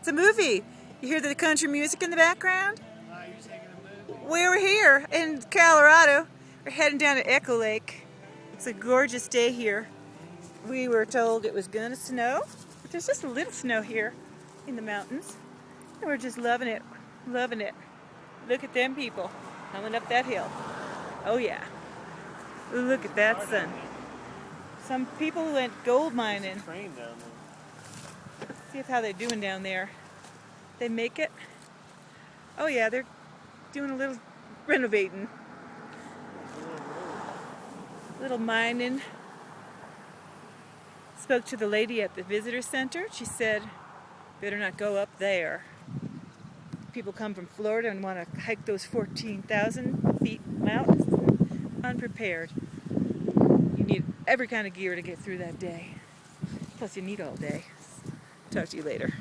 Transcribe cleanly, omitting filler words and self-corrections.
It's a movie. You hear the country music in the background? You're taking a movie. We're here in Colorado. We're heading down to Echo Lake. It's a gorgeous day here. We were told it was going to snow, but there's just a little snow here in the mountains. And we're just loving it, loving it. Look at them people coming up that hill. Oh yeah. Look at that sun. Some people went gold mining. Train down there. See how they're doing down there. They make it. Oh yeah, they're doing a little renovating. Little mining. Spoke to the lady at the visitor center. She said, better not go up there. People come from Florida and want to hike those 14,000 feet mountains unprepared. You need every kind of gear to get through that day. Plus you need all day. Talk to you later.